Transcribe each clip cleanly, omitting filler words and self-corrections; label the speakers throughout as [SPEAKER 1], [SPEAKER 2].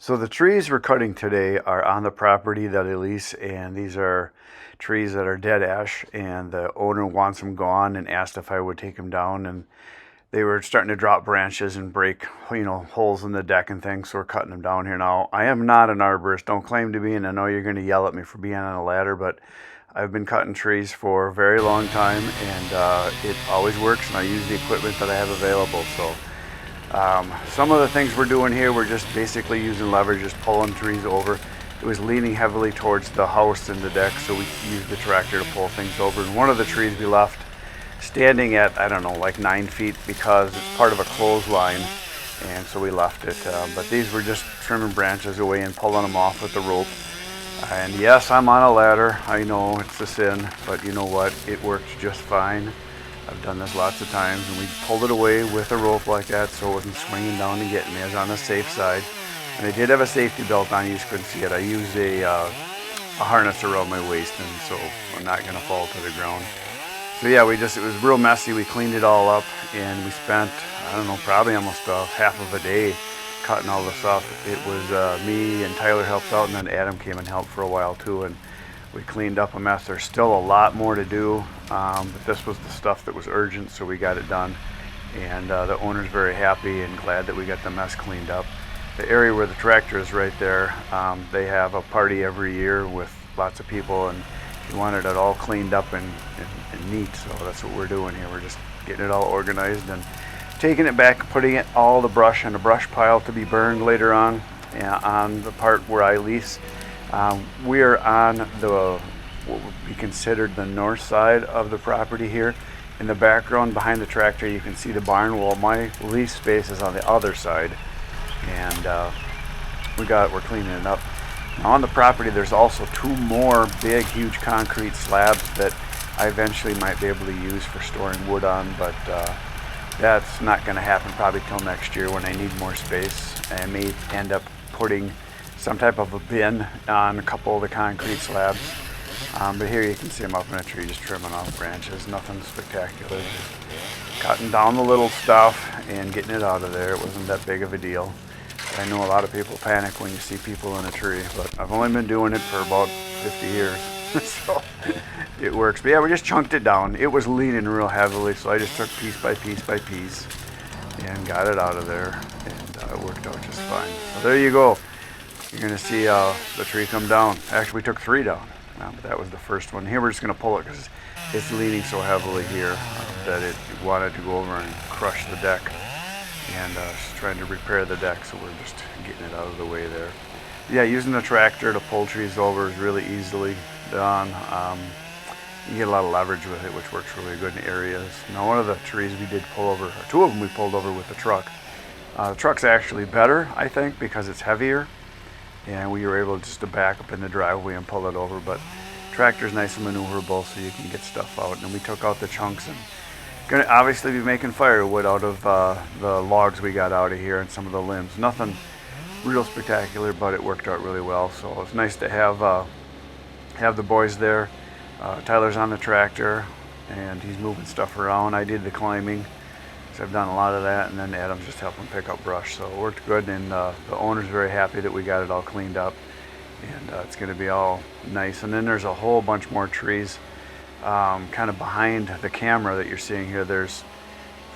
[SPEAKER 1] So the trees we're cutting today are on the property that I lease, and these are trees that are dead ash, and the owner wants them gone and asked if I would take them down, and they were starting to drop branches and break, holes in the deck and things, so we're cutting them down here now. I am not an arborist, don't claim to be, and I know you're going to yell at me for being on a ladder, but I've been cutting trees for a very long time, and it always works, and I use the equipment that I have available. So some of the things we're doing here, we're just basically using leverage, just pulling trees over. It was leaning heavily towards the house and the deck, so we used the tractor to pull things over. And one of the trees we left standing at, I don't know, like 9 feet, because it's part of a clothesline, and so we left it. But these were just trimming branches away and pulling them off with the rope. And yes, I'm on a ladder. I know it's a sin, but you know what? It worked just fine. I've done this lots of times, and we pulled it away with a rope like that so it wasn't swinging down and getting me. I was on the safe side. And I did have a safety belt on. You just couldn't see it. I used a harness around my waist, and so I'm not going to fall to the ground. So yeah, it was real messy. We cleaned it all up, and we spent, I don't know, probably almost half of a day cutting all this up. It was me and Tyler helped out, and then Adam came and helped for a while too, and we cleaned up a mess. There's still a lot more to do, but this was the stuff that was urgent, so we got it done. And the owner's very happy and glad that we got the mess cleaned up. The area where the tractor is right there, they have a party every year with lots of people, and he wanted it all cleaned up and neat, so that's what we're doing here. We're just getting it all organized and taking it back, putting all the brush in a brush pile to be burned later on the part where I lease. We are on what would be considered the north side of the property here. In the background behind the tractor, you can see the barn wall. My lease space is on the other side, and we're cleaning it up. Now on the property, there's also 2 more big, huge concrete slabs that I eventually might be able to use for storing wood on, but that's not going to happen probably till next year when I need more space. I may end up putting some type of a bin on a couple of the concrete slabs. But here you can see them up in a tree just trimming off branches. Nothing spectacular. Just cutting down the little stuff and getting it out of there. It wasn't that big of a deal. I know a lot of people panic when you see people in a tree, but I've only been doing it for about 50 years. So it works. But yeah, we just chunked it down. It was leaning real heavily, so I just took piece by piece by piece and got it out of there, and it worked out just fine. So there you go. You're going to see the tree come down. Actually, we took 3 down, but that was the first one. Here we're just going to pull it because it's leaning so heavily here that it wanted to go over and crush the deck, and just trying to repair the deck, so we're just getting it out of the way there. Yeah, using the tractor to pull trees over is really easily done. You get a lot of leverage with it, which works really good in areas. Now, one of the trees we did pull over, or 2 of them we pulled over with the truck. The truck's actually better, I think, because it's heavier, and we were able just to back up in the driveway and pull it over. But tractor's nice and maneuverable, so you can get stuff out. And we took out the chunks, and gonna obviously be making firewood out of the logs we got out of here and some of the limbs. Nothing real spectacular, but it worked out really well. So it's nice to have the boys there. Tyler's on the tractor, and he's moving stuff around. I did the climbing, so I've done a lot of that, and then Adam's just helping pick up brush. So it worked good, and the owner's very happy that we got it all cleaned up, and it's going to be all nice. And then there's a whole bunch more trees kind of behind the camera that you're seeing here. There's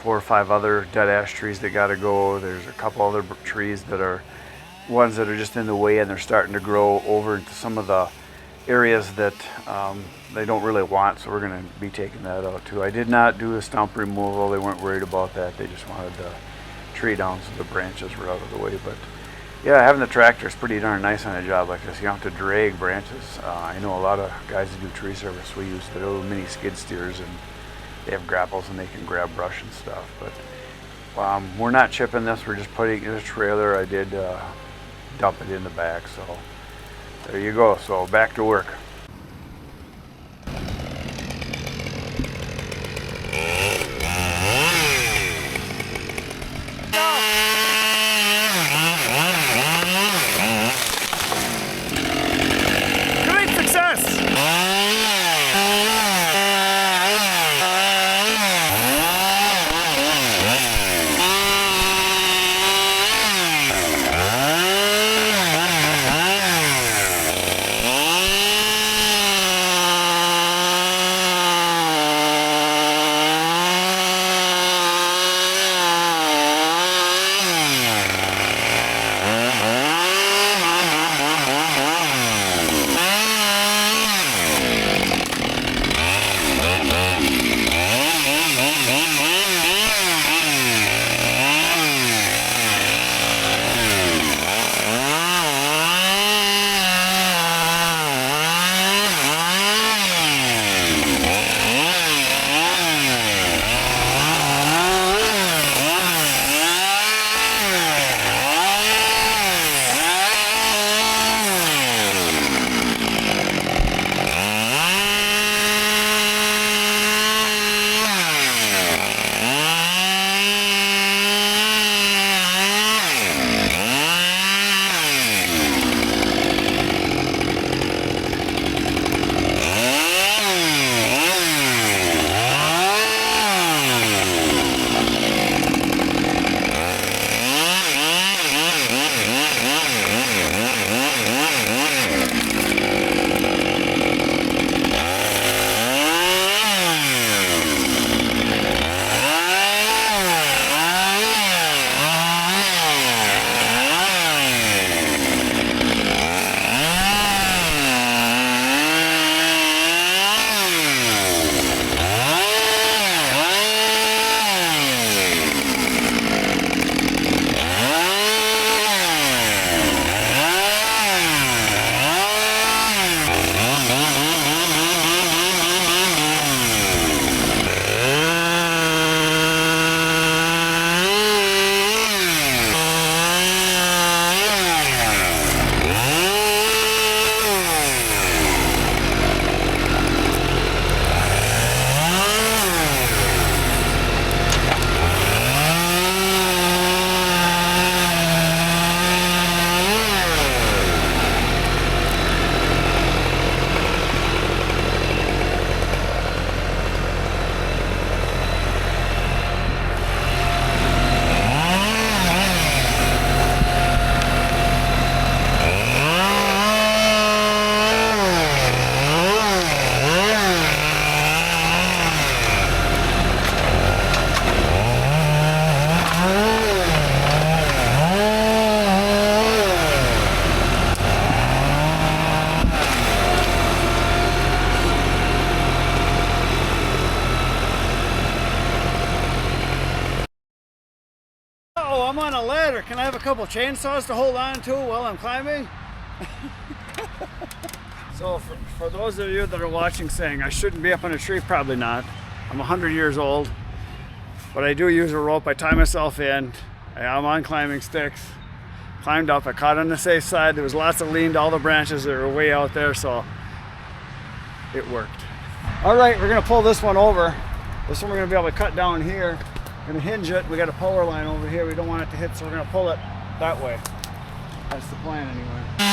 [SPEAKER 1] 4 or 5 other dead ash trees that got to go. There's a couple other trees that are ones that are just in the way, and they're starting to grow over into some of the areas that they don't really want, so we're going to be taking that out too. I did not do a stump removal. They weren't worried about that. They just wanted the tree down so the branches were out of the way. But yeah, having the tractor is pretty darn nice on a job like this. You don't have to drag branches. I know a lot of guys that do tree service. We use the little mini skid steers, and they have grapples and they can grab brush and stuff. But we're not chipping this. We're just putting it in a trailer. I did dump it in the back, so there you go. So back to work.
[SPEAKER 2] Great success! a ladder. Can I have a couple chainsaws to hold on to while I'm climbing? So for those of you that are watching saying I shouldn't be up on a tree, probably not. I'm 100 years old, but I do use a rope. I tie myself in. I'm on climbing sticks. Climbed up, I caught on the safe side. There was lots of lean to all the branches that were way out there, so it worked. All right, we're gonna pull this one over. This one we're gonna be able to cut down here. We're gonna hinge it. We got a power line over here. We don't want it to hit, so we're gonna pull it that way. That's the plan anyway.